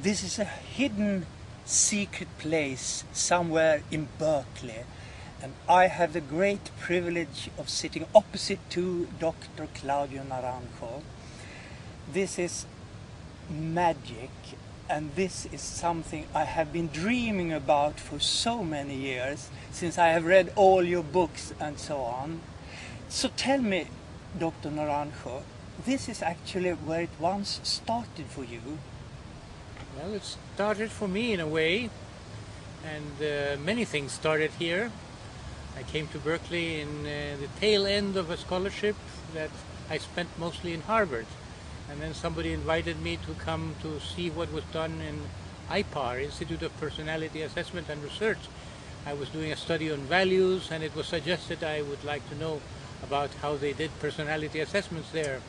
This is a hidden, secret place somewhere in Berkely, and I have the great privilege of sitting opposite to Dr. Claudio Naranjo. This is magic, and this is something I have been dreaming about for so many years, since I have read all your books and so on. So tell me, Dr. Naranjo, this is actually where it once started for you. Well, it started for me in a way, and many things started here. I came to Berkeley in the tail end of a scholarship that I spent mostly in Harvard. And then somebody invited me to come to see what was done in IPAR, Institute of Personality Assessment and Research. I was doing a study on values, and it was suggested I would like to know about how they did personality assessments there.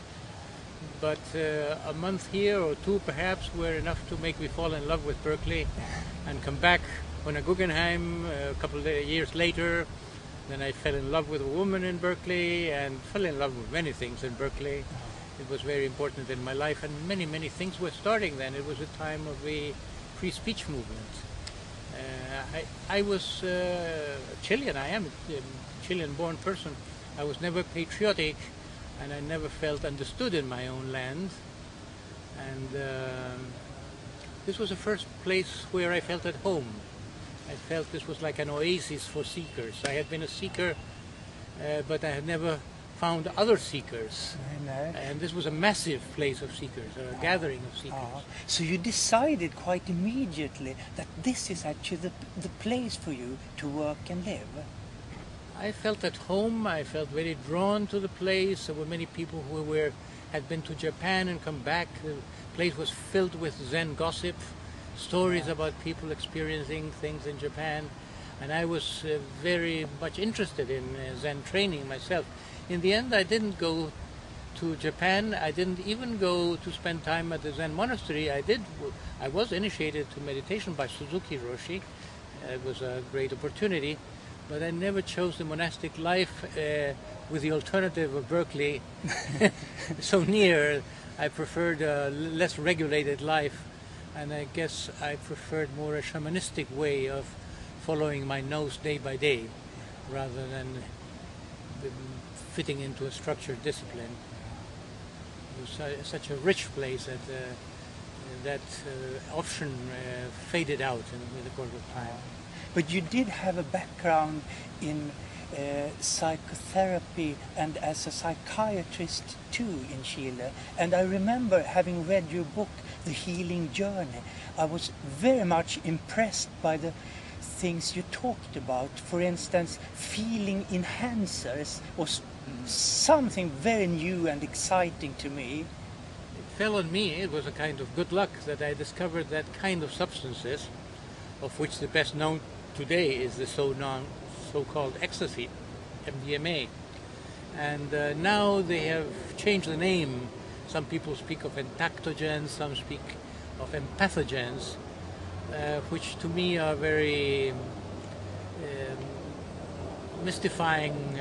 But a month here or two perhaps were enough to make me fall in love with Berkeley and come back on a Guggenheim a couple of years later. Then I fell in love with a woman in Berkeley and fell in love with many things in Berkeley. It was very important in my life, and many, many things were starting then. It was a time of the free speech movement. I was Chilean. I am a Chilean-born person. I was never patriotic, and I never felt understood in my own land. And this was the first place where I felt at home. I felt this was like an oasis for seekers. I had been a seeker, but I had never found other seekers. And this was a massive place of seekers, a gathering of seekers. So you decided quite immediately that this is actually the place for you to work and live? I felt at home. I felt very drawn to the place. There were many people who had been to Japan and come back. The place was filled with Zen gossip, stories about people experiencing things in Japan. And I was very much interested in Zen training myself. In the end, I didn't go to Japan. I didn't even go to spend time at the Zen monastery. I was initiated to meditation by Suzuki Roshi. It was a great opportunity, but I never chose the monastic life with the alternative of Berkeley so near. I preferred a less regulated life, and I guess I preferred more a shamanistic way of following my nose day by day, rather than fitting into a structured discipline. It was such a rich place that that option faded out in the course of time. But you did have a background in psychotherapy and as a psychiatrist too in Chile. And I remember having read your book, The Healing Journey. I was very much impressed by the things you talked about. For instance, feeling enhancers was something very new and exciting to me. It fell on me. It was a kind of good luck that I discovered that kind of substances, of which the best known today is the so-called ecstasy, MDMA. And now they have changed the name. Some people speak of entactogens, some speak of empathogens, which to me are very mystifying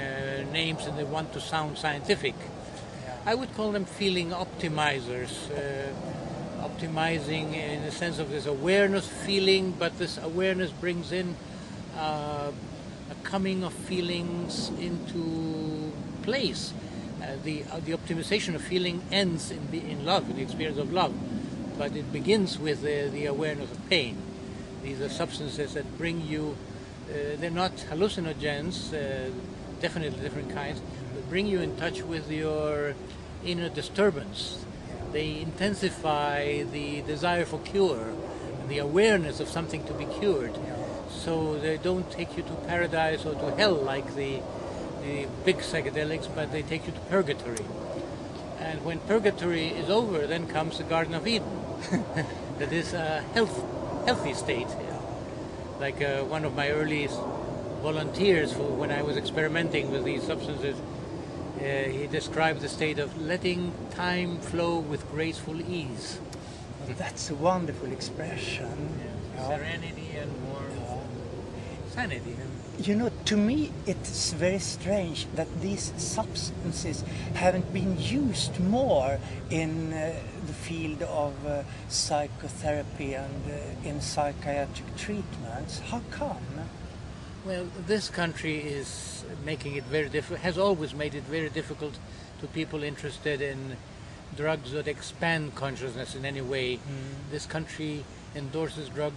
names, and they want to sound scientific. I would call them feeling optimizers, optimizing in the sense of this awareness feeling, but this awareness brings in a coming of feelings into place. The optimization of feeling ends in love, in the experience of love, but it begins with the awareness of pain. These are substances that bring you, they're not hallucinogens, definitely different kinds, but bring you in touch with your inner disturbance. They intensify the desire for cure and the awareness of something to be cured. So they don't take you to paradise or to hell like the big psychedelics, but they take you to purgatory. And when purgatory is over, then comes the Garden of Eden. That is a healthy state. Like one of my early volunteers when I was experimenting with these substances, he described the state of letting time flow with graceful ease. Well, that's a wonderful expression. Yeah. Serenity and more sanity. You know, to me it's very strange that these substances haven't been used more in the field of psychotherapy and in psychiatric treatments. How come? Well, this country is making it very difficult, has always made it very difficult to people interested in drugs that expand consciousness in any way. This country endorses drugs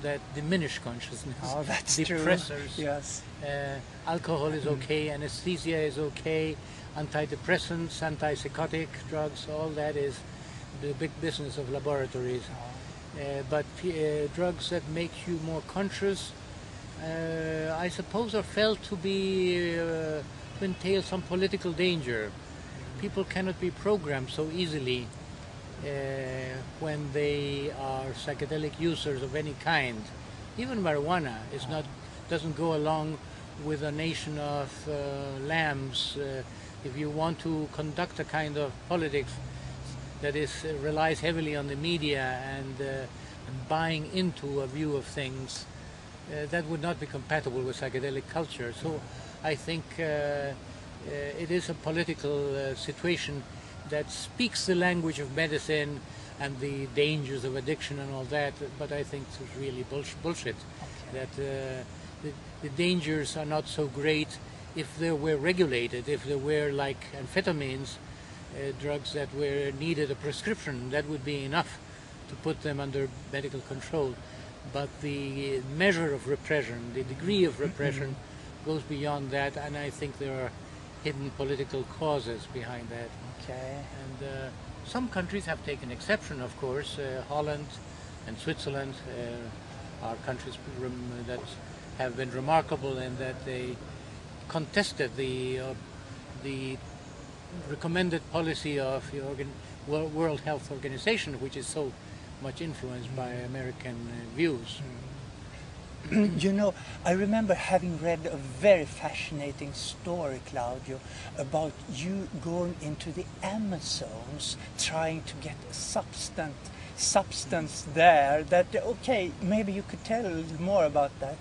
that diminish consciousness. Oh, that's Depressors. true. Yes. Alcohol is okay, anesthesia is okay, antidepressants, antipsychotic drugs, all that is the big business of laboratories. But drugs that make you more conscious, I suppose, are felt to be to entail some political danger. People cannot be programmed so easily when they are psychedelic users of any kind. Even marijuana doesn't go along with a nation of lambs. If you want to conduct a kind of politics that relies heavily on the media and buying into a view of things, that would not be compatible with psychedelic culture. So I think it is a political situation that speaks the language of medicine and the dangers of addiction and all that, but I think it's really bullshit. Okay. That the dangers are not so great if they were regulated, if they were like amphetamines, drugs that were needed a prescription, that would be enough to put them under medical control. But the measure of repression, the degree of repression goes beyond that, and I think there are hidden political causes behind that. Okay. And some countries have taken exception, of course. Holland and Switzerland are countries that have been remarkable in that they contested the recommended policy of the World Health Organization, which is so much influenced by American views. You know, I remember having read a very fascinating story, Claudio, about you going into the Amazons trying to get a substance there. That, okay, maybe you could tell a little more about that.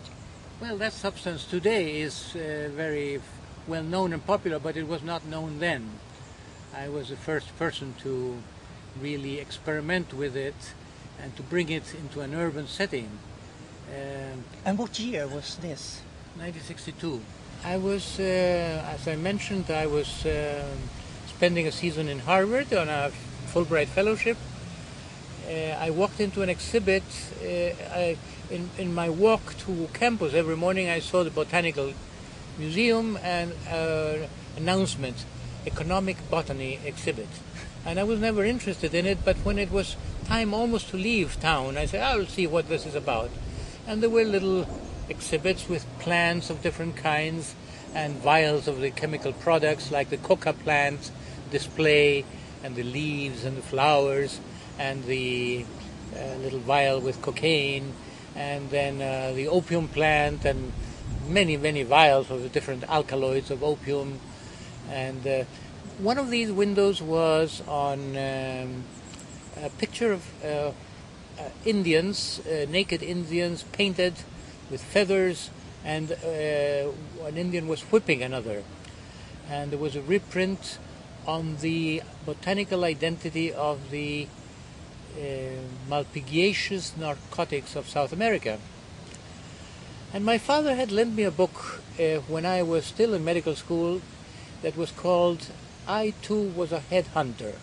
Well, that substance today is very well known and popular, but it was not known then. I was the first person to really experiment with it and to bring it into an urban setting. And what year was this? 1962. I was, as I mentioned, I was spending a season in Harvard on a Fulbright fellowship. I walked into an exhibit. In my walk to campus every morning, I saw the Botanical Museum and announcement, Economic Botany exhibit. And I was never interested in it, but when it was time almost to leave town, I said, I'll see what this is about. And there were little exhibits with plants of different kinds and vials of the chemical products, like the coca plant display, and the leaves and the flowers, and the little vial with cocaine, and then the opium plant, and many, many vials of the different alkaloids of opium. And one of these windows was on a picture of Indians, naked Indians painted with feathers, and an Indian was whipping another. And there was a reprint on the botanical identity of the malpighiaceous narcotics of South America. And my father had lent me a book when I was still in medical school that was called I Too Was a Headhunter,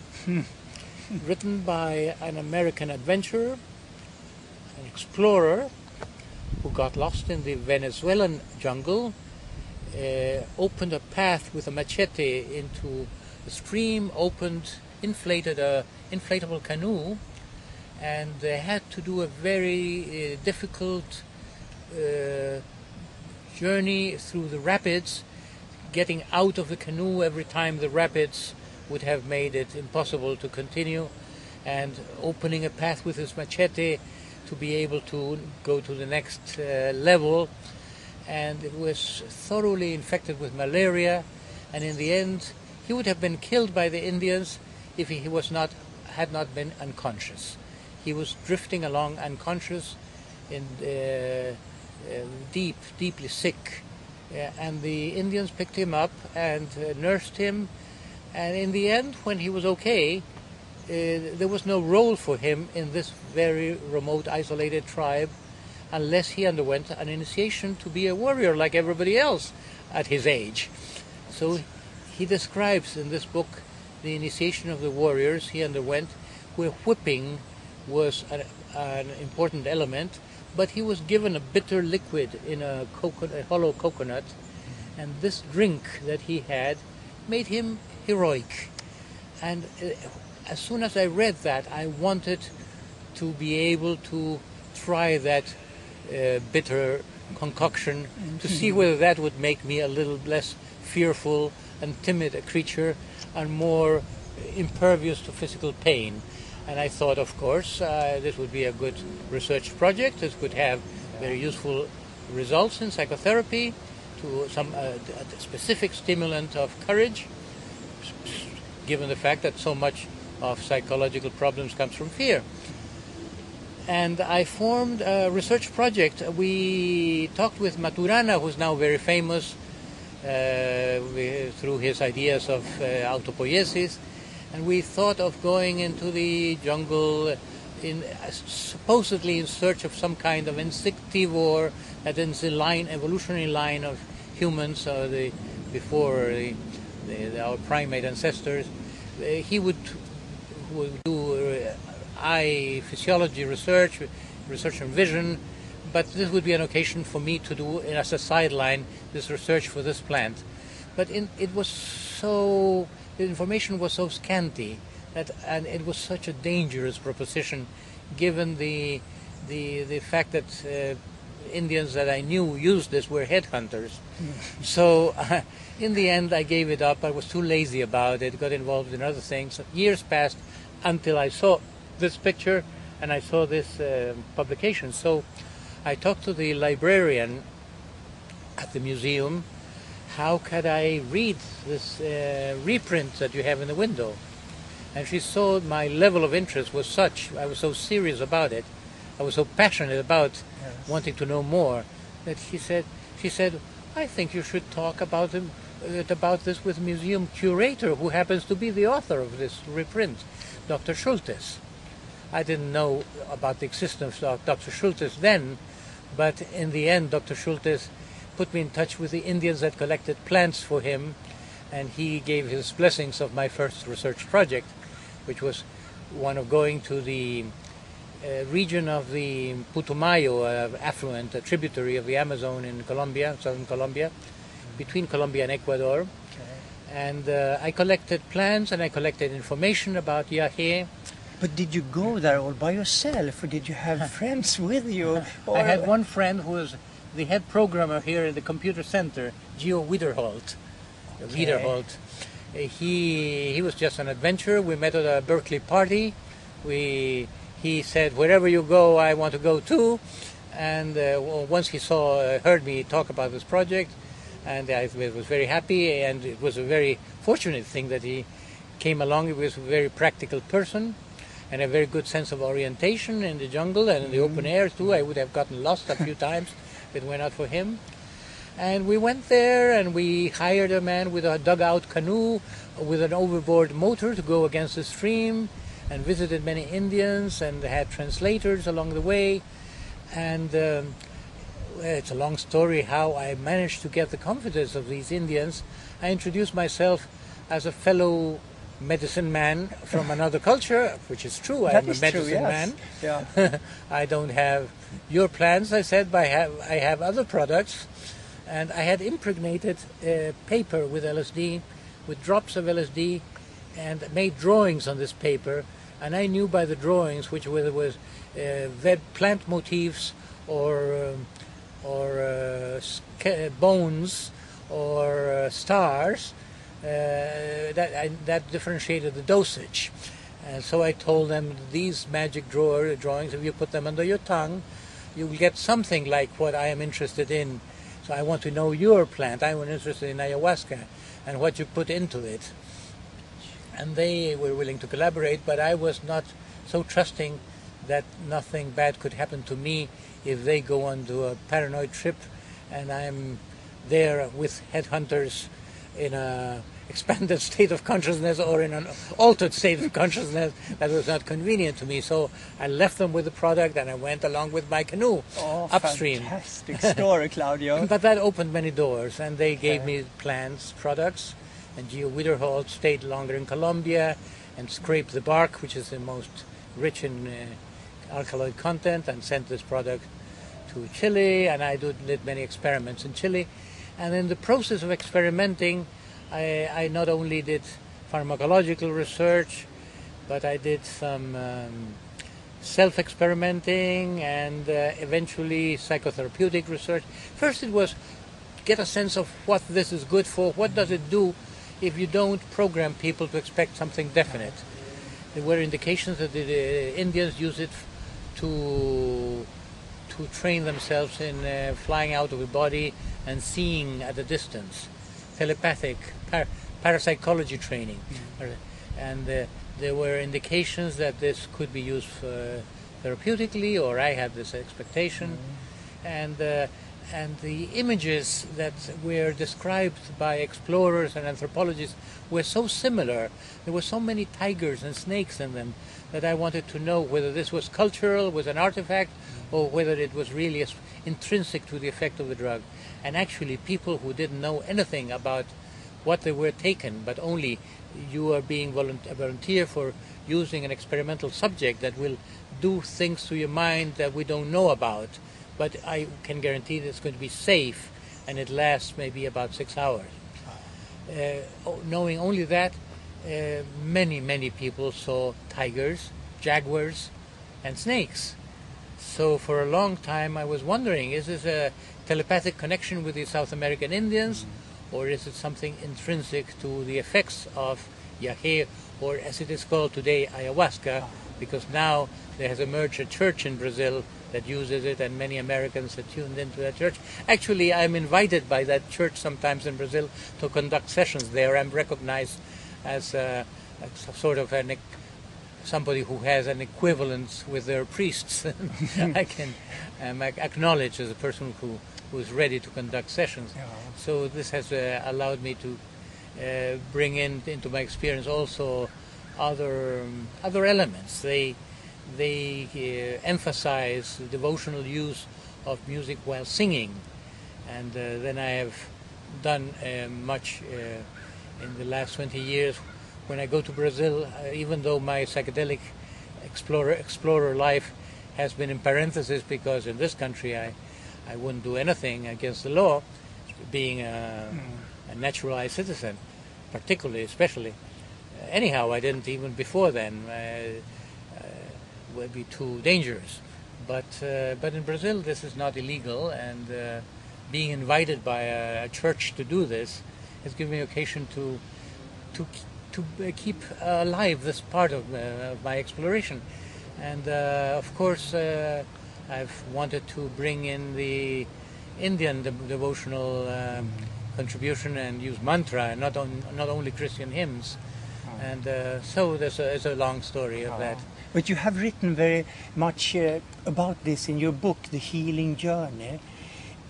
written by an American adventurer, an explorer, who got lost in the Venezuelan jungle, opened a path with a machete into the stream, inflated a inflatable canoe, and they had to do a very difficult journey through the rapids, getting out of the canoe every time the rapids would have made it impossible to continue, and opening a path with his machete to be able to go to the next level. And it was thoroughly infected with malaria, and in the end he would have been killed by the Indians if he had not been unconscious. He was drifting along unconscious, deeply sick, and the Indians picked him up and nursed him, and in the end, when he was okay, there was no role for him in this very remote, isolated tribe unless he underwent an initiation to be a warrior like everybody else at his age. So he describes in this book the initiation of the warriors he underwent, where whipping was an important element, but he was given a bitter liquid in a hollow coconut, and this drink that he had made him heroic. And as soon as I read that, I wanted to be able to try that bitter concoction to see whether that would make me a little less fearful and timid a creature and more impervious to physical pain. And I thought, of course, this would be a good research project. This could have very useful results in psychotherapy, to some a specific stimulant of courage, given the fact that so much of psychological problems comes from fear. And I formed a research project. We talked with Maturana, who's now very famous through his ideas of autopoiesis, and we thought of going into the jungle supposedly in search of some kind of insectivore that is the evolutionary line of humans, before our primate ancestors. He would do eye physiology research on vision, but this would be an occasion for me to do, as a sideline, this research for this plant. But the information was so scanty and it was such a dangerous proposition, given the fact that Indians that I knew used this were headhunters. So in the end I gave it up. I was too lazy about it, got involved in other things. Years passed until I saw this picture and I saw this publication. So I talked to the librarian at the museum. How could I read this reprint that you have in the window? And she saw my level of interest was such, I was so serious about it, I was so passionate about wanting to know more, that she said, I think you should talk about this with museum curator, who happens to be the author of this reprint, Dr. Schultes. I didn't know about the existence of Dr. Schultes then, but in the end Dr. Schultes put me in touch with the Indians that collected plants for him, and he gave his blessings of my first research project, which was one of going to the region of the Putumayo, affluent, a tributary of the Amazon in Colombia, southern Colombia, between Colombia and Ecuador. Okay. And I collected plants and I collected information about Yahe. But did you go there all by yourself, or did you have friends with you? Or... I had one friend who was the head programmer here in the computer center, Geo Wiederholt. Okay. Wiederholt. He was just an adventurer. We met at a Berkely party. He said, wherever you go, I want to go too. And once he heard me talk about this project, and I was very happy, and it was a very fortunate thing that he came along. He was a very practical person and a very good sense of orientation in the jungle and in the open air too. I would have gotten lost a few times if it were not for him. And we went there and we hired a man with a dugout canoe with an overboard motor to go against the stream, and visited many Indians and had translators along the way. And it's a long story how I managed to get the confidence of these Indians. I introduced myself as a fellow medicine man from another culture, which is true. I'm a medicine man. Yeah. I don't have your plants, I said, but I have other products. And I had impregnated paper with LSD, with drops of LSD, and made drawings on this paper. And I knew by the drawings whether it was plant motifs or bones or stars, that differentiated the dosage. And so I told them, these magic drawings, if you put them under your tongue, you will get something like what I am interested in. So I want to know your plant. I was interested in ayahuasca and what you put into it. And they were willing to collaborate, but I was not so trusting that nothing bad could happen to me if they go on to a paranoid trip and I'm there with headhunters in expanded state of consciousness or in an altered state of consciousness that was not convenient to me. So I left them with the product and I went along with my canoe upstream. Fantastic story, Claudio. But that opened many doors, and they gave me plants, products, and Gio Wiederholt stayed longer in Colombia and scraped the bark, which is the most rich in alkaloid content, and sent this product to Chile, and I did many experiments in Chile. And in the process of experimenting, I not only did pharmacological research, but I did some self-experimenting and eventually psychotherapeutic research. First it was get a sense of what this is good for, what does it do if you don't program people to expect something definite. There were indications that the Indians use it to train themselves in flying out of the body and seeing at a distance, telepathic, parapsychology training. And there were indications that this could be used therapeutically, or I had this expectation. And the images that were described by explorers and anthropologists were so similar. There were so many tigers and snakes in them that I wanted to know whether this was cultural, was an artifact, or whether it was really intrinsic to the effect of the drug. And actually people who didn't know anything about what they were taken, but only you are being a volunteer for using an experimental subject that will do things to your mind that we don't know about, but I can guarantee that it's going to be safe, and it lasts maybe about 6 hours. Knowing only that, many people saw tigers, jaguars, and snakes. So for a long time I was wondering, is this a telepathic connection with the South American Indians, or is it something intrinsic to the effects of yahe, or as it is called today, ayahuasca, because now there has emerged a church in Brazil that uses it, and many Americans are tuned into that church. Actually, I'm invited by that church sometimes in Brazil to conduct sessions there. I'm recognized as a sort of somebody who has an equivalence with their priests. I can acknowledge as a person who is ready to conduct sessions. Yeah. So this has allowed me to bring into my experience also other elements. They emphasize the devotional use of music while singing, and then I have done much in the last 20 years. When I go to Brazil, even though my psychedelic explorer life has been in parentheses, because in this country I wouldn't do anything against the law, being a naturalized citizen, especially. Anyhow, I didn't even before then. Would be too dangerous. But in Brazil this is not illegal, and being invited by a church to do this has given me occasion to keep alive this part of my exploration. And of course I've wanted to bring in the Indian devotional contribution and use mantra, not only Christian hymns. And so there's a long story of that. But you have written very much about this in your book, The Healing Journey.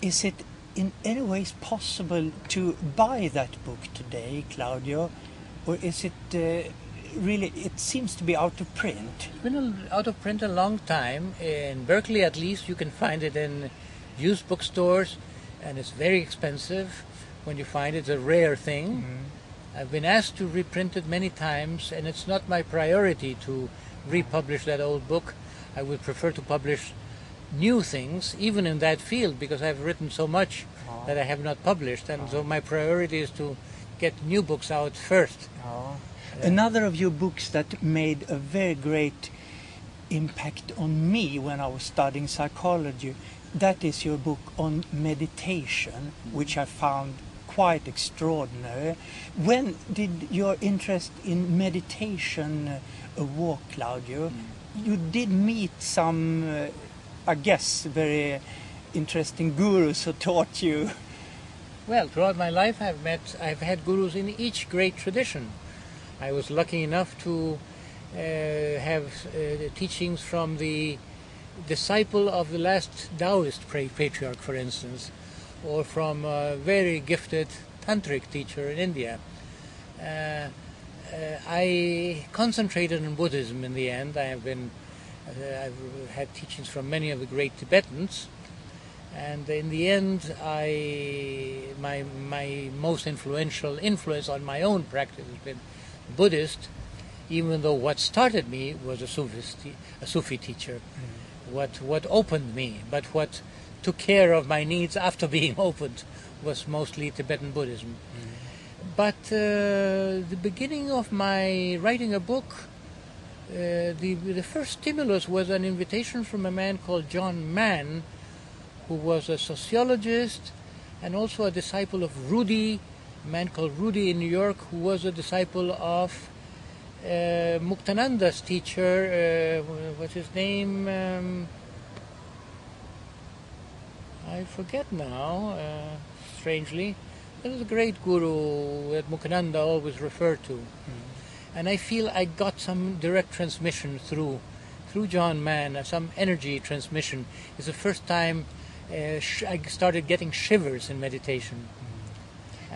Is it in any ways possible to buy that book today, Claudio? Or is it really, it seems to be out of print? It's been out of print a long time. In Berkely, at least, you can find it in used bookstores, and it's very expensive. When you find it, it's a rare thing. I've been asked to reprint it many times, and it's not my priority to republish that old book. I would prefer to publish new things, even in that field, because I've written so much that I have not published, and so my priority is to get new books out first. Another of your books that made a very great impact on me when I was studying psychology, that is your book on meditation, which I found quite extraordinary. When did your interest in meditation awoke, Claudio? You did meet some, I guess, very interesting gurus who taught you. Well, throughout my life I've had gurus in each great tradition. I was lucky enough to have teachings from the disciple of the last Taoist patriarch, for instance, or from a very gifted tantric teacher in India. I concentrated on Buddhism in the end. I've had teachings from many of the great Tibetans, and in the end, my most influential influence on my own practice has been Buddhist, even though what started me was a Sufi teacher. What opened me, but what took care of my needs after being opened was mostly Tibetan Buddhism. But the beginning of my writing a book, the first stimulus was an invitation from a man called John Mann, who was a sociologist and also a disciple of Rudy, a man called Rudy in New York, who was a disciple of Muktananda's teacher. What's his name? I forget now, strangely. It was a great guru that Muktananda always referred to. And I feel I got some direct transmission through John Mann, some energy transmission. It's the first time I started getting shivers in meditation.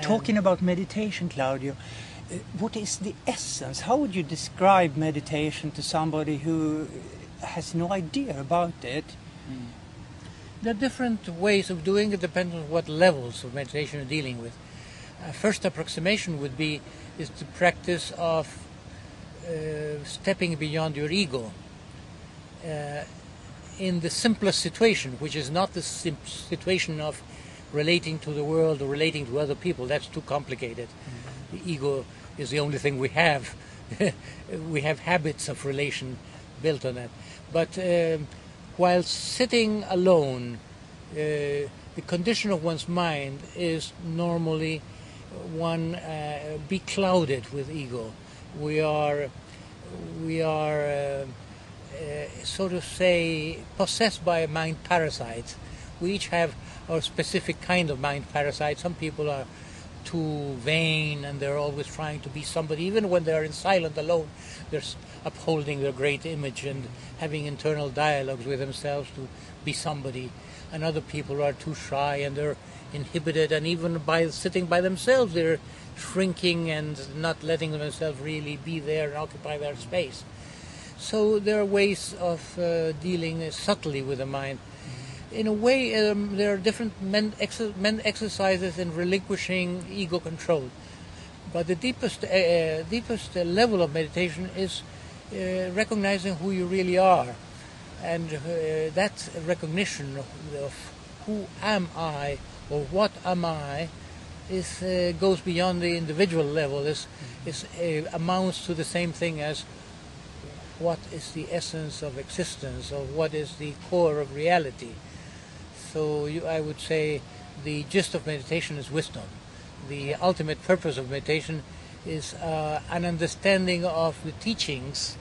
Talking about meditation, Claudio, what is the essence? How would you describe meditation to somebody who has no idea about it? There are different ways of doing it, depending on what levels of meditation you're dealing with. First approximation is the practice of stepping beyond your ego in the simplest situation, which is not the situation of relating to the world or relating to other people. That's too complicated. The ego is the only thing we have. We have habits of relation built on that. But while sitting alone, the condition of one's mind is normally one beclouded with ego. We are so to say, possessed by mind parasites. We each have our specific kind of mind parasite. Some people are too vain and they're always trying to be somebody. Even when they're in silent alone, they're upholding their great image and having internal dialogues with themselves to be somebody. And other people are too shy and they're inhibited, and even by sitting by themselves they're shrinking and not letting themselves really be there and occupy their space. So there are ways of dealing subtly with the mind. In a way, there are different men exercises in relinquishing ego control. But the deepest level of meditation is recognizing who you really are. And that recognition of who am I or what am I goes beyond the individual level, amounts to the same thing as what is the essence of existence, or what is the core of reality. So I would say the gist of meditation is wisdom. The ultimate purpose of meditation is an understanding of the teachings,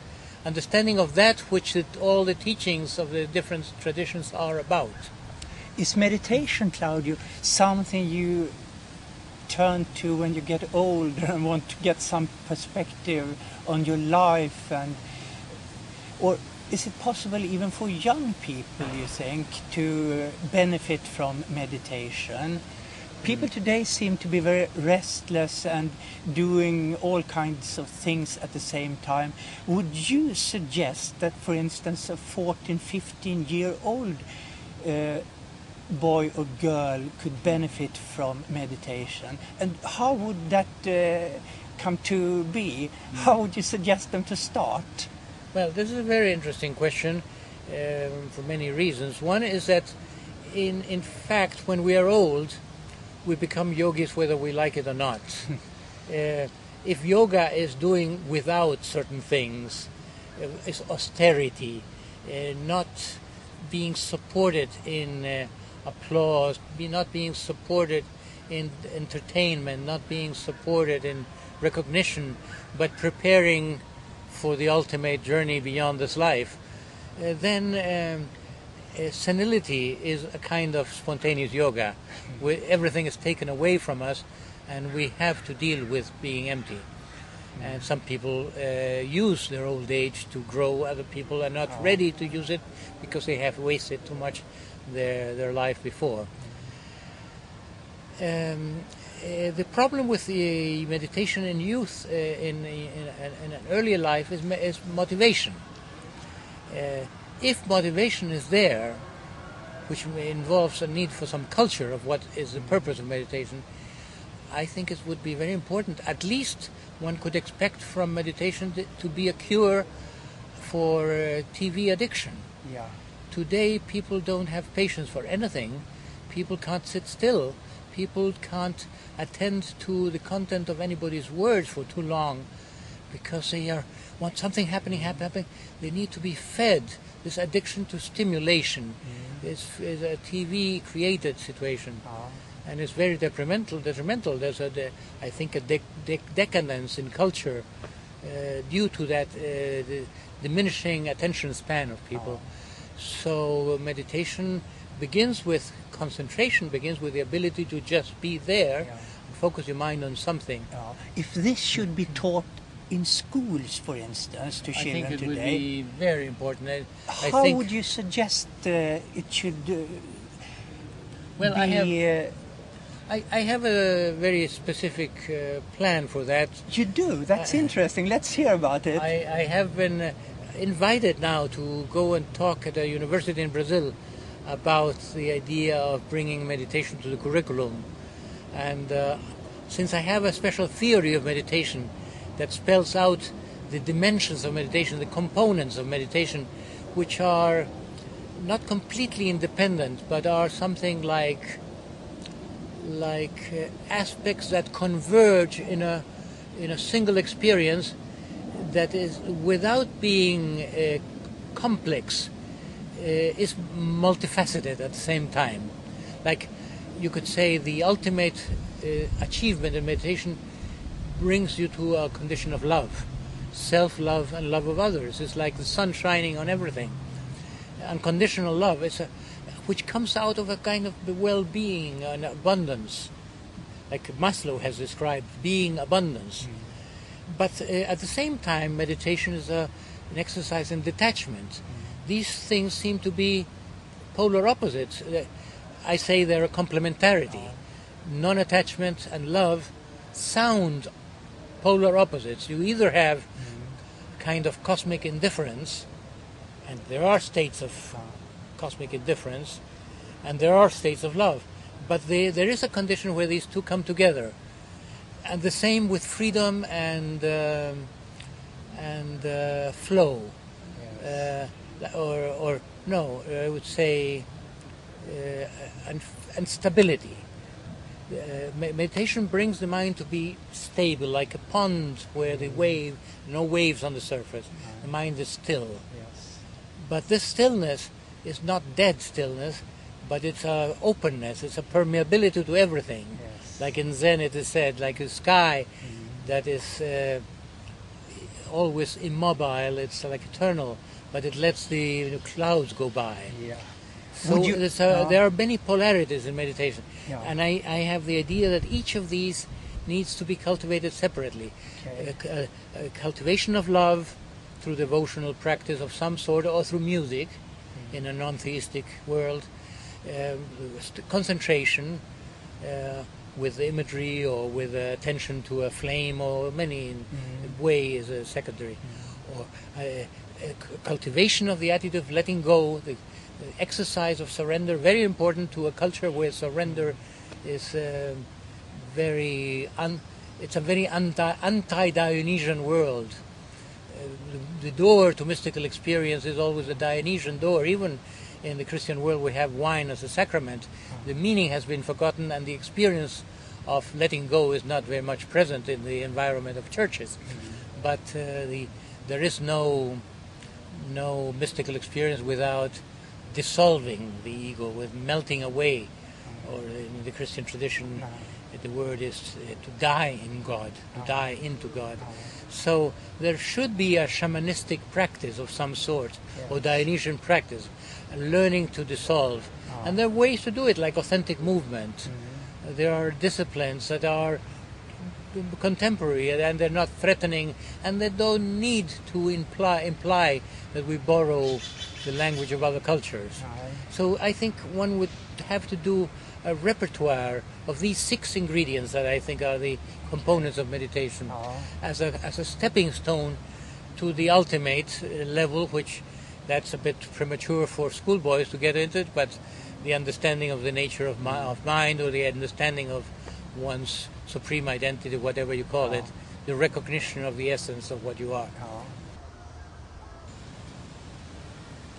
understanding of that which all the teachings of the different traditions are about. Is meditation, Claudio, something you turn to when you get older and want to get some perspective on your life, or is it possible even for young people, you think, to benefit from meditation? People today seem to be very restless and doing all kinds of things at the same time. Would you suggest that, for instance, a 14, 15-year-old boy or girl could benefit from meditation? And how would that come to be? How would you suggest them to start? Well, this is a very interesting question for many reasons. One is that, in fact, when we are old, we become yogis whether we like it or not. If yoga is doing without certain things, is austerity, not being supported in applause, not being supported in entertainment, not being supported in recognition, but preparing for the ultimate journey beyond this life, then senility is a kind of spontaneous yoga, where everything is taken away from us and we have to deal with being empty. And some people use their old age to grow. Other people are not ready to use it because they have wasted too much their life before. The problem with the meditation in youth in an earlier life is motivation. If motivation is there, which involves a need for some culture of what is the purpose of meditation, I think it would be very important. At least one could expect from meditation to be a cure for TV addiction. Yeah. Today people don't have patience for anything. People can't sit still. People can't attend to the content of anybody's words for too long because they want something happening. They need to be fed. This addiction to stimulation is a TV-created situation, and it's very detrimental. There's I think a decadence in culture due to that the diminishing attention span of people. So meditation begins with concentration, begins with the ability to just be there, focus your mind on something. If this should be taught in schools, for instance, to children today, I think it would be very important. How would you suggest it should well, be? I have a very specific plan for that. You do? That's interesting. Let's hear about it. I have been invited now to go and talk at a university in Brazil about the idea of bringing meditation to the curriculum. And since I have a special theory of meditation that spells out the dimensions of meditation, the components of meditation, which are not completely independent, but are something like aspects that converge in a single experience that is, without being complex, is multifaceted at the same time. Like you could say the ultimate achievement in meditation brings you to a condition of love, self-love and love of others. It's like the sun shining on everything. Unconditional love is which comes out of a kind of well-being and abundance, like Maslow has described being abundance. But at the same time, meditation is an exercise in detachment. These things seem to be polar opposites. I say they're a complementarity. Non-attachment and love sound polar opposites. You either have kind of cosmic indifference, and there are states of cosmic indifference, and there are states of love. But there is a condition where these two come together. And the same with freedom and flow. Yes. I would say and stability. Meditation brings the mind to be stable, like a pond where no waves on the surface. The mind is still. Yes. But this stillness is not dead stillness, but it's a openness, it's a permeability to everything. Yes. Like in Zen it is said, like a sky that is always immobile, it's like eternal, but it lets the clouds go by. Yeah. So there are many polarities in meditation, and I have the idea that each of these needs to be cultivated separately. Okay. Cultivation of love through devotional practice of some sort, or through music in a non-theistic world. Concentration with imagery or with attention to a flame or many ways secondary. Or cultivation of the attitude of letting go, the exercise of surrender, very important to a culture where surrender is it's a very anti-Dionysian world. The door to mystical experience is always a Dionysian door. Even in the Christian world we have wine as a sacrament. The meaning has been forgotten, and the experience of letting go is not very much present in the environment of churches. But there is no mystical experience without dissolving the ego, with melting away. Or in the Christian tradition, the word is to die in God, to die into God. So there should be a shamanistic practice of some sort, or Dionysian practice, learning to dissolve. And there are ways to do it, like authentic movement. There are disciplines that are contemporary and they're not threatening, and they don't need to imply that we borrow the language of other cultures. Right. So I think one would have to do a repertoire of these 6 ingredients that I think are the components of meditation as a stepping stone to the ultimate level, which that's a bit premature for schoolboys to get into it, but the understanding of the nature of mind, or the understanding of one's supreme identity, whatever you call it, the recognition of the essence of what you are.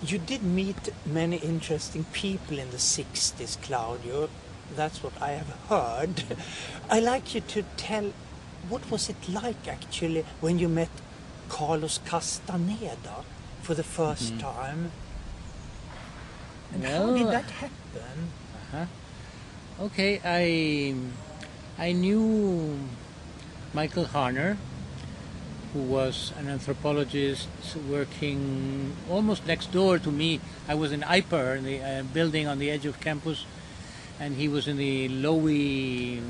You did meet many interesting people in the 60s, Claudio. That's what I have heard. I'd like you to tell, what was it like actually when you met Carlos Castaneda for the first time? And how did that happen? Okay, I knew Michael Harner, who was an anthropologist working almost next door to me. I was in IPER, in the building on the edge of campus, and he was in the Lowy.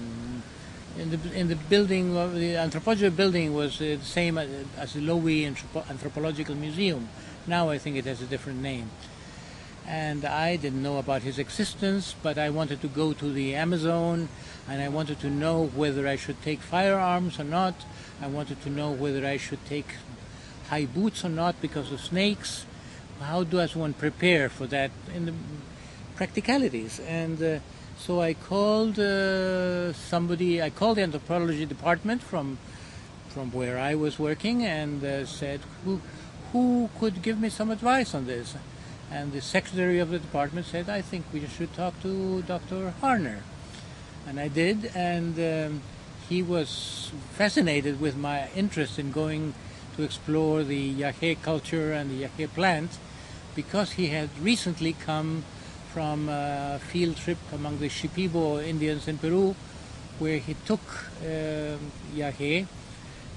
In the building, the anthropology building was the same as the Lowy Anthropological Museum. Now I think it has a different name. And I didn't know about his existence, but I wanted to go to the Amazon, and I wanted to know whether I should take firearms or not. I wanted to know whether I should take high boots or not because of snakes. How does one prepare for that in the practicalities? And so I called somebody. I called the anthropology department from where I was working, and said, who could give me some advice on this? And the secretary of the department said, I think we should talk to Dr. Harner. And I did, and he was fascinated with my interest in going to explore the Yaqui culture and the Yaqui plant, because he had recently come from a field trip among the Shipibo Indians in Peru, where he took Yaqui,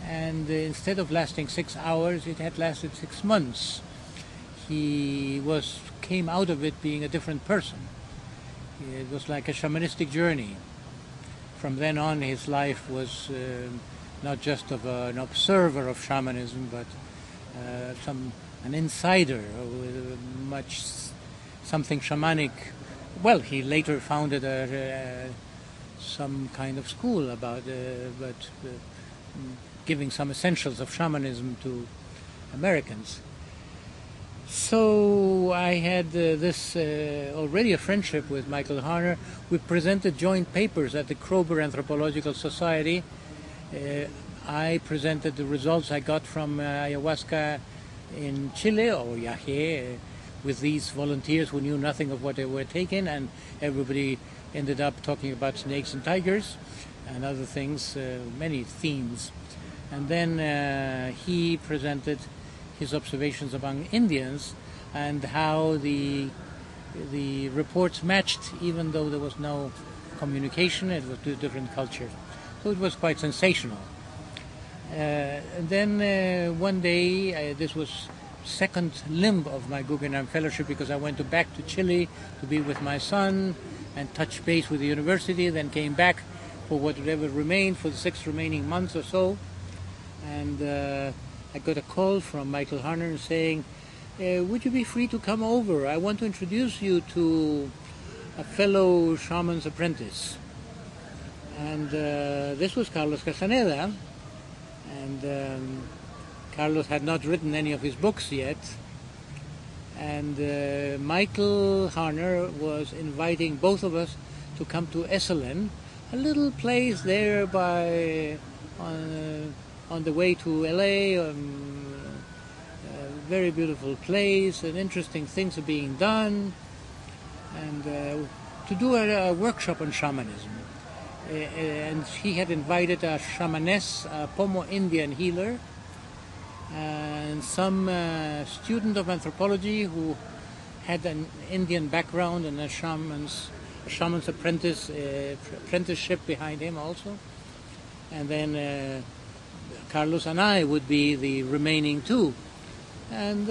and instead of lasting 6 hours, it had lasted 6 months. He came out of it being a different person. It was like a shamanistic journey. From then on, his life was not just of an observer of shamanism, but an insider with something shamanic. Well, he later founded some kind of school about giving some essentials of shamanism to Americans. So I had already a friendship with Michael Harner. We presented joint papers at the Kroeber Anthropological Society. I presented the results I got from ayahuasca in Chile, or Yaqui, with these volunteers who knew nothing of what they were taking, and everybody ended up talking about snakes and tigers and other things, many themes. And then he presented his observations among Indians and how the reports matched, even though there was no communication. It was two different cultures, so it was quite sensational. And then one day, this was second limb of my Guggenheim Fellowship, because I went back to Chile to be with my son and touch base with the university, then came back for whatever remained for the 6 remaining months or so. And I got a call from Michael Harner saying, would you be free to come over? I want to introduce you to a fellow shaman's apprentice. And this was Carlos Castaneda. And Carlos had not written any of his books yet. And Michael Harner was inviting both of us to come to Esselen, a little place there on the way to LA, a very beautiful place, and interesting things are being done, and to do a workshop on shamanism. And he had invited a shamaness, a Pomo Indian healer, and some student of anthropology who had an Indian background and a shaman's apprenticeship behind him also. And then Carlos and I would be the remaining 2. And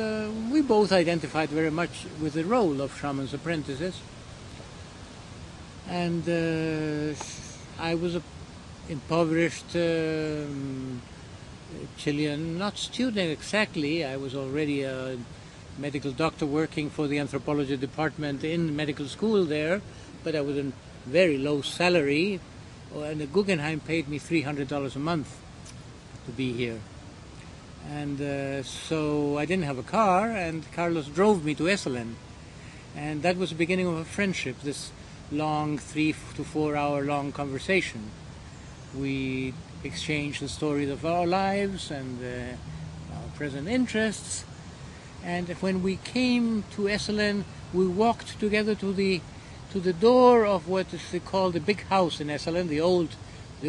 we both identified very much with the role of shaman's apprentices. And I was an impoverished Chilean, not student exactly. I was already a medical doctor working for the anthropology department in medical school there, but I was in very low salary, and the Guggenheim paid me $300 a month to be here. And so I didn't have a car, and Carlos drove me to Esselen. And that was the beginning of a friendship, this long 3 to 4 hour long conversation. We exchanged the stories of our lives and our present interests. And when we came to Esselen, we walked together to the door of what is called the big house in Esselen, the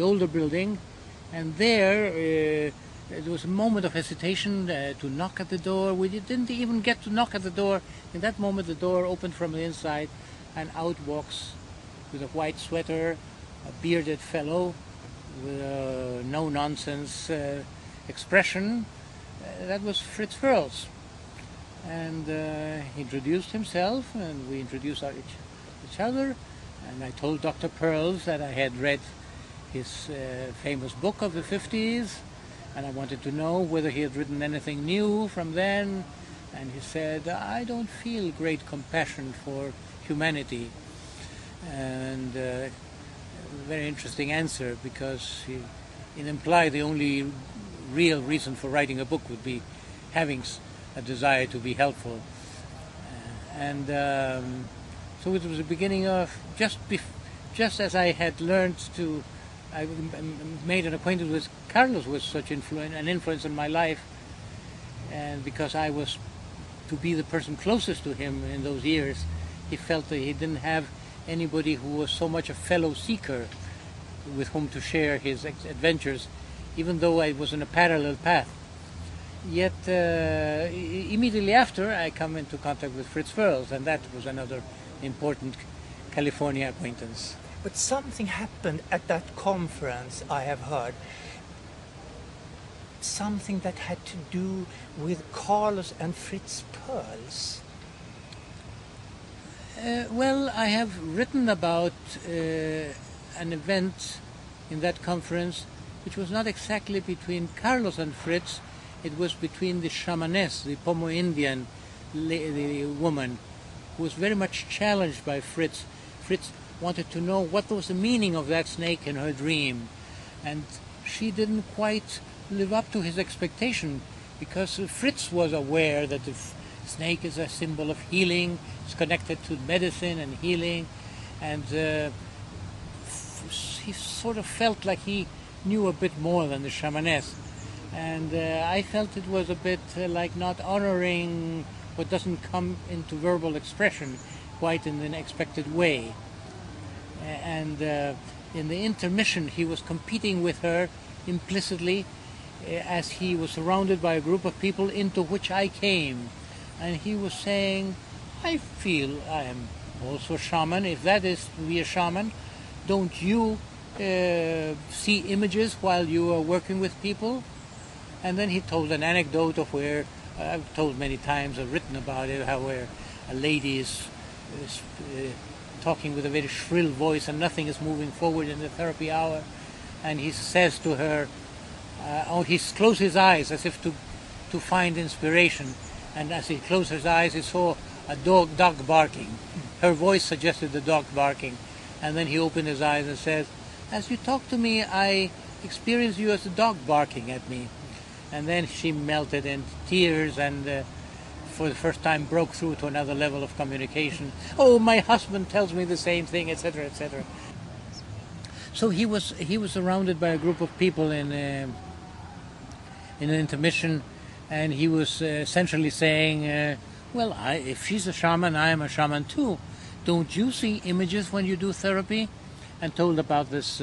older building. And there was a moment of hesitation to knock at the door. We didn't even get to knock at the door. In that moment, the door opened from the inside, and out walks, with a white sweater, a bearded fellow with a no-nonsense expression. That was Fritz Perls. And he introduced himself, and we introduced each other. And I told Dr. Perls that I had read his famous book of the 50s, and I wanted to know whether he had written anything new from then. And he said, I don't feel great compassion for humanity. And a very interesting answer, because it implied the only real reason for writing a book would be having a desire to be helpful. So it was the beginning of, just as I had learned to, I made an acquaintance with Carlos was such an influence in my life, and because I was to be the person closest to him in those years, he felt that he didn't have anybody who was so much a fellow seeker with whom to share his adventures, even though I was in a parallel path. Yet immediately after, I come into contact with Fritz Perls, and that was another important California acquaintance. But something happened at that conference, I have heard. Something that had to do with Carlos and Fritz Perls. Well, I have written about an event in that conference which was not exactly between Carlos and Fritz. It was between the shamaness, the Pomo Indian the woman, who was very much challenged by Fritz. Fritz wanted to know what was the meaning of that snake in her dream, and she didn't quite live up to his expectation, because Fritz was aware that the snake is a symbol of healing, it's connected to medicine and healing, and he sort of felt like he knew a bit more than the shamaness. And I felt it was a bit like not honoring what doesn't come into verbal expression quite in an expected way. And in the intermission, he was competing with her implicitly, as he was surrounded by a group of people into which I came. And he was saying, I feel I am also a shaman. If that is to be a shaman, don't you see images while you are working with people? And then he told an anecdote of where, I've told many times, I've written about it, how where a lady is talking with a very shrill voice and nothing is moving forward in the therapy hour. And he says to her, he closed his eyes as if to find inspiration. And as he closed his eyes, he saw a dog barking. Her voice suggested the dog barking. And then he opened his eyes and said, as you talk to me, I experience you as a dog barking at me. And then she melted in tears and for the first time broke through to another level of communication. Oh, my husband tells me the same thing, etc., etc. So he was surrounded by a group of people in an intermission, and he was essentially saying, well, if she's a shaman, I am a shaman too. Don't you see images when you do therapy? And told about this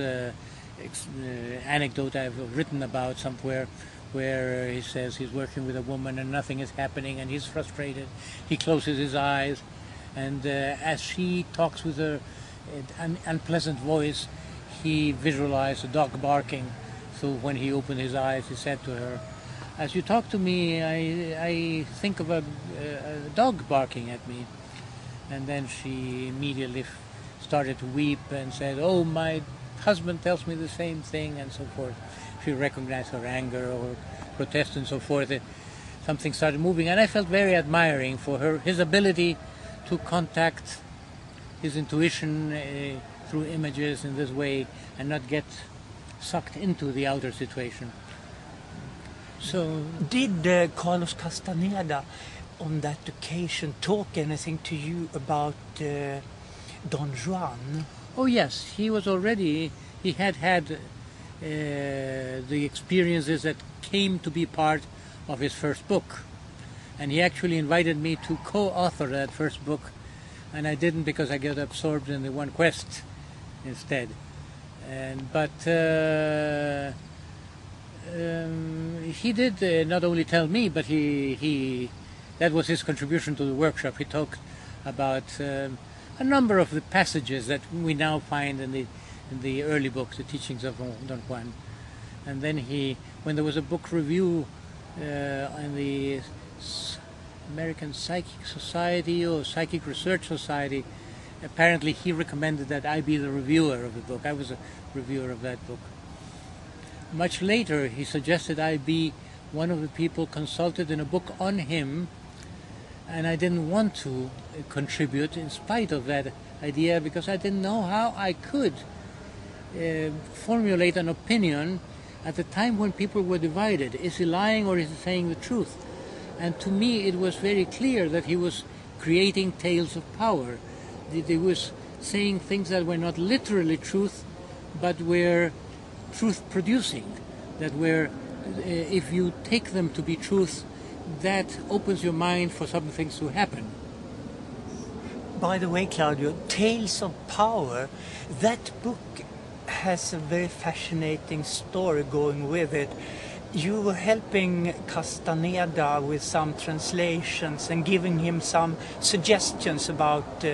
anecdote I've written about somewhere, where he says he's working with a woman and nothing is happening and he's frustrated. He closes his eyes, and as she talks with her unpleasant voice, he visualized a dog barking. So when he opened his eyes, he said to her, as you talk to me, I think of a dog barking at me. And then she immediately started to weep and said, oh, my husband tells me the same thing, and so forth. She recognized her anger or protest and so forth. something started moving, and I felt very admiring for his ability to contact his intuition through images in this way and not get sucked into the outer situation. So, did Carlos Castaneda on that occasion talk anything to you about Don Juan? oh yes, he had the experiences that came to be part of his first book, and he actually invited me to co-author that first book, and I didn't because I got absorbed in the one quest instead. But he did not only tell me, but he that was his contribution to the workshop. He talked about a number of the passages that we now find in the early books, the teachings of Don Juan. And then when there was a book review in the American Psychic Society or Psychic Research Society, apparently he recommended that I be the reviewer of the book. I was a reviewer of that book. Much later, he suggested I be one of the people consulted in a book on him, and I didn't want to contribute in spite of that idea because I didn't know how I could formulate an opinion at the time when people were divided. Is he lying or is he saying the truth? And to me it was very clear that he was creating tales of power. He was saying things that were not literally truth, but were truth producing, that were, if you take them to be truth, that opens your mind for some things to happen. By the way, Claudio, Tales of Power, that book has a very fascinating story going with it. You were helping Castaneda with some translations and giving him some suggestions about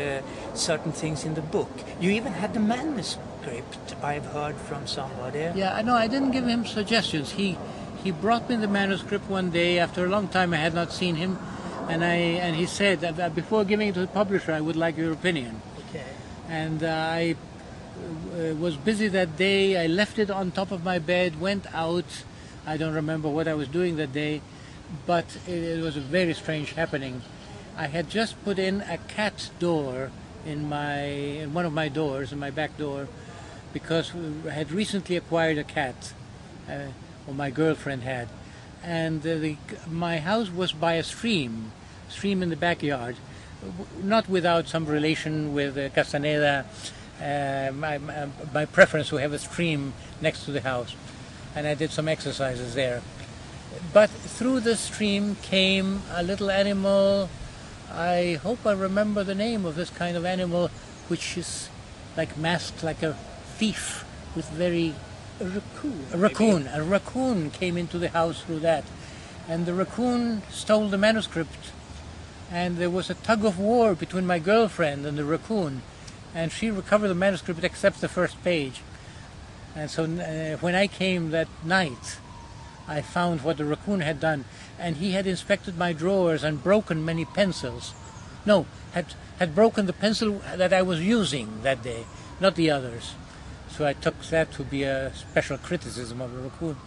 certain things in the book. You even had the manuscript, I've heard from somebody. Yeah, no, I didn't give him suggestions. He brought me the manuscript one day after a long time I had not seen him, and he said that before giving it to the publisher, I would like your opinion. Okay. And I was busy that day. I left it on top of my bed, went out. I don't remember what I was doing that day, but it was a very strange happening. I had just put in a cat door in one of my doors, in my back door, because I had recently acquired a cat, or my girlfriend had, and my house was by a stream in the backyard, not without some relation with Castaneda. My preference to have a stream next to the house, and I did some exercises there. But through the stream came a little animal. I hope I remember the name of this kind of animal, which is like masked like a thief with very... A raccoon. A raccoon. A raccoon came into the house through that. And the raccoon stole the manuscript. And there was a tug of war between my girlfriend and the raccoon. And she recovered the manuscript except the first page. And so when I came that night, I found what the raccoon had done. And he had inspected my drawers and broken many pencils. No, had broken the pencil that I was using that day, not the others. So I took that to be a special criticism of the raccoon.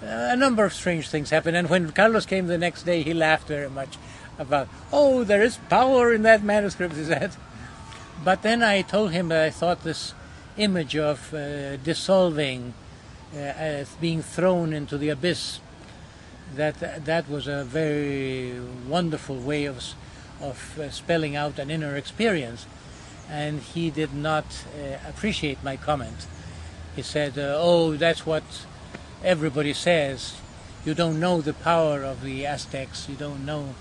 A number of strange things happened. And when Carlos came the next day, he laughed very much about, oh, there is power in that manuscript, he said. But then I told him that I thought this image of dissolving, as being thrown into the abyss, that was a very wonderful way of spelling out an inner experience. And he did not appreciate my comment. He said, oh, that's what everybody says. You don't know the power of the Aztecs. You don't know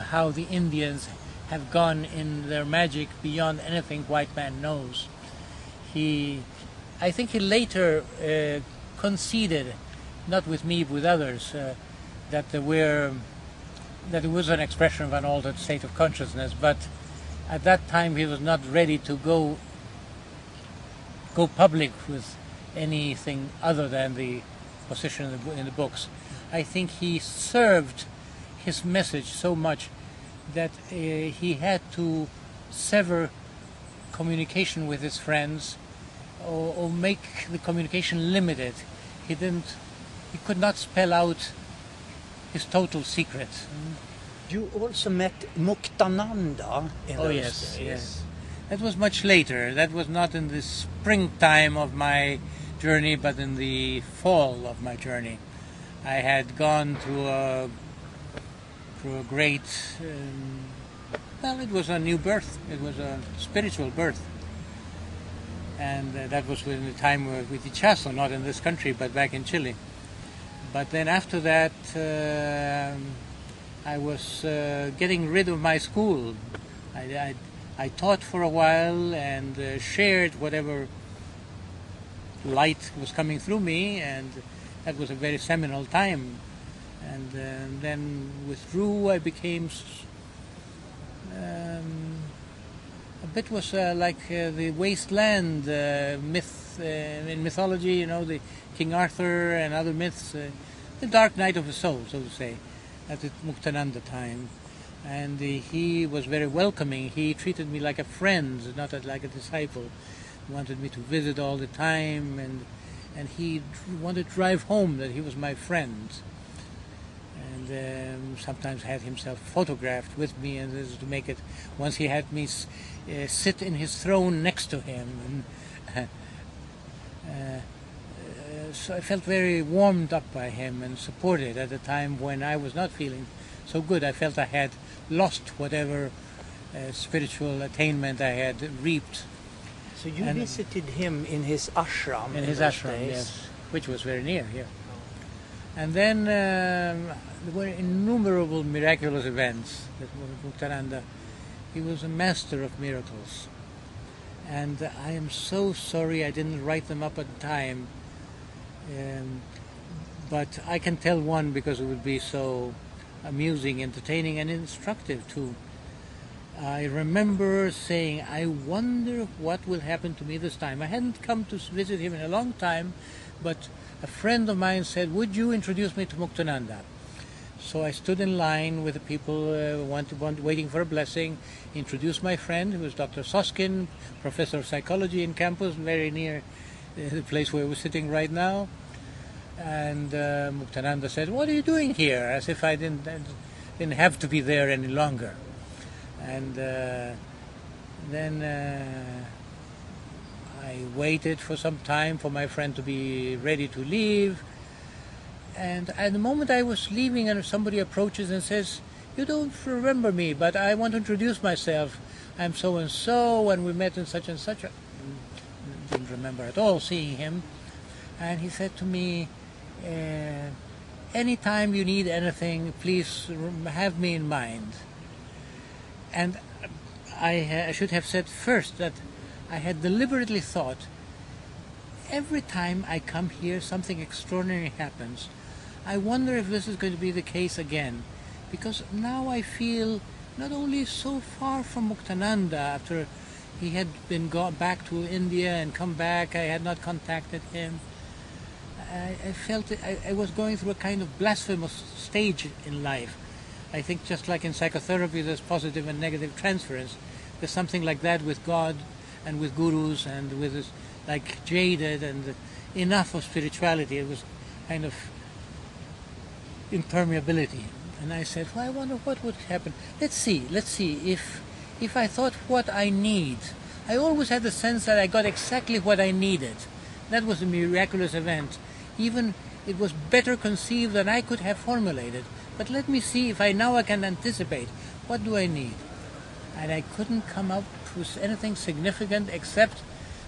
how the Indians have gone in their magic beyond anything white man knows. I think he later conceded, not with me, but with others, that it was an expression of an altered state of consciousness, but at that time he was not ready to go public with anything other than the position in the books. I think he served his message so much that he had to sever communication with his friends or make the communication limited. He could not spell out his total secret. You also met Muktananda in those days. Yes. That was much later. That was not in the springtime of my journey, but in the fall of my journey. I had gone through a great, it was a new birth. It was a spiritual birth. And that was within the time with Ichazo, not in this country, but back in Chile. But then after that, I was getting rid of my school. I taught for a while and shared whatever light was coming through me, and that was a very seminal time. And then withdrew. I became a bit was like the wasteland myth in mythology, you know, the King Arthur and other myths, the dark night of the soul, so to say, at the Muktananda time. And he was very welcoming. He treated me like a friend, not like a disciple. He wanted me to visit all the time, and he wanted to drive home that he was my friend. And sometimes had himself photographed with me, and this is to make it. Once he had me sit in his throne next to him, and so I felt very warmed up by him and supported at a time when I was not feeling so good. I felt I had lost whatever spiritual attainment I had reaped. So you visited him in his ashram? In his ashram, days. Yes, which was very near here. And then there were innumerable miraculous events that Muktananda. He was a master of miracles. And I am so sorry I didn't write them up at the time. But I can tell one because it would be so amusing, entertaining, and instructive too. I remember saying, I wonder what will happen to me this time. I hadn't come to visit him in a long time, but a friend of mine said, would you introduce me to Muktananda? So I stood in line with the people waiting for a blessing, introduced my friend, who was Dr. Soskin, professor of psychology in campus, very near the place where we're sitting right now. And Muktananda said, what are you doing here? As if I didn't have to be there any longer. And then I waited for some time for my friend to be ready to leave. And at the moment I was leaving, and somebody approaches and says, you don't remember me, but I want to introduce myself. I'm so-and-so, and we met in such and such. I didn't remember at all seeing him. And he said to me, anytime you need anything, please have me in mind. And I should have said first that I had deliberately thought, every time I come here something extraordinary happens. I wonder if this is going to be the case again, because now I feel not only so far from Muktananda after he had been gone back to India and come back, I had not contacted him. I felt I was going through a kind of blasphemous stage in life. I think just like in psychotherapy there's positive and negative transference, there's something like that with God and with gurus and with this, like jaded and enough of spirituality. It was kind of impermeability. And I said, well, I wonder what would happen. Let's see if I thought what I need. I always had the sense that I got exactly what I needed. That was a miraculous event. Even it was better conceived than I could have formulated. But let me see if I can anticipate. What do I need? And I couldn't come up with anything significant except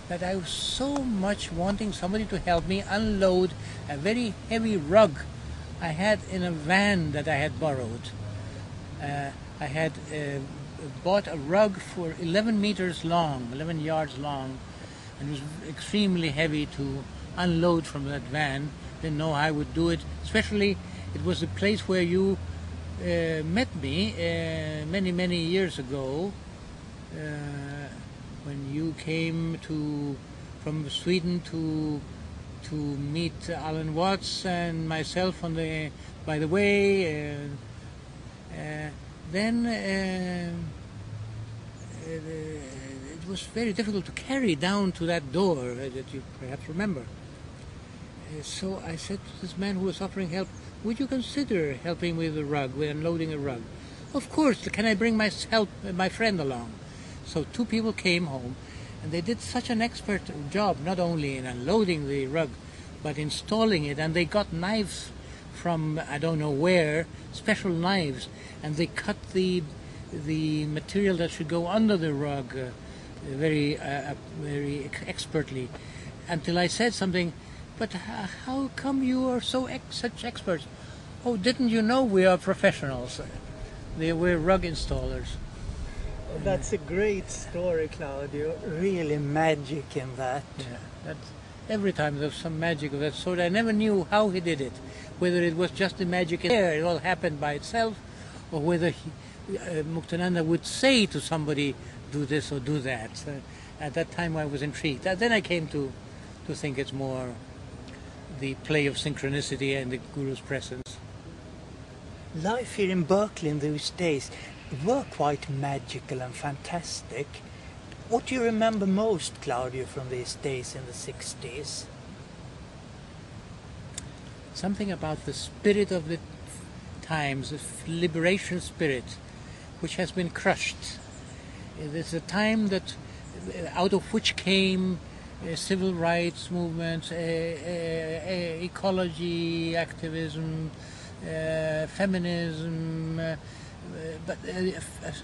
that I was so much wanting somebody to help me unload a very heavy rug I had in a van that I had borrowed. I had bought a rug for 11 meters long, 11 yards long, and it was extremely heavy to unload from that van. Didn't know how I would do it, especially it was the place where you met me many years ago when you came from Sweden to meet Alan Watts and myself by the way. Then it was very difficult to carry down to that door that you perhaps remember. So I said to this man who was offering help, would you consider helping with the rug, with unloading a rug? Of course, can I bring my friend along? So two people came home, and they did such an expert job, not only in unloading the rug, but installing it, and they got knives from I don't know where, special knives, and they cut the material that should go under the rug very expertly, until I said something, but how come you are such experts? Oh, didn't you know we are professionals? We're rug installers. That's a great story, Claudio. Really magic in that. Yeah, every time there's some magic of that sort. I never knew how he did it, whether it was just the magic in there, it all happened by itself, or whether Muktananda would say to somebody, do this or do that. At that time I was intrigued. Then I came to think it's more the play of synchronicity and the Guru's presence. Life here in Berkely in those days were quite magical and fantastic. What do you remember most, Claudio, from these days in the 60s? Something about the spirit of the times, the liberation spirit, which has been crushed. It's a time that, out of which came civil rights movements, ecology, activism, feminism, but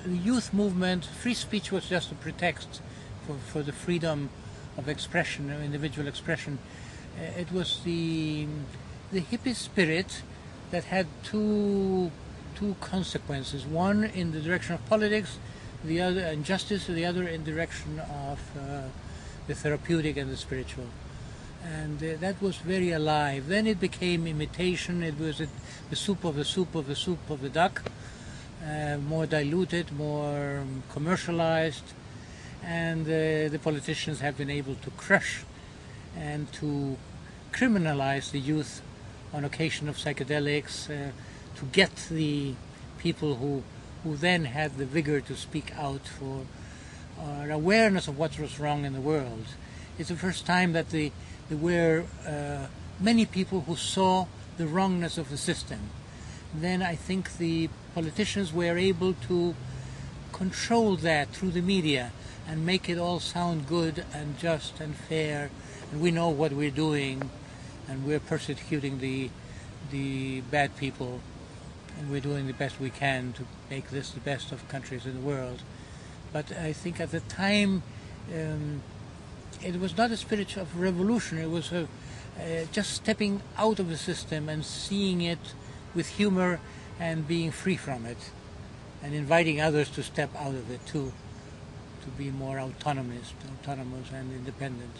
youth movement. Free speech was just a pretext for the freedom of expression, of individual expression. It was the hippie spirit that had two consequences. One in the direction of politics, the other in justice, the other in direction of the therapeutic and the spiritual. And that was very alive. Then it became imitation. It was the soup of the soup of the soup of the duck, more diluted, more commercialized, and the politicians have been able to crush and to criminalize the youth on occasion of psychedelics, to get the people who then had the vigor to speak out for awareness of what was wrong in the world. It's the first time that there were many people who saw the wrongness of the system. Then I think the politicians were able to control that through the media and make it all sound good and just and fair, and we know what we're doing, and we're persecuting the bad people, and we're doing the best we can to make this the best of countries in the world. But I think at the time it was not a spirit of revolution. It was just stepping out of the system and seeing it with humor and being free from it, and inviting others to step out of it too, to be more autonomous and independent.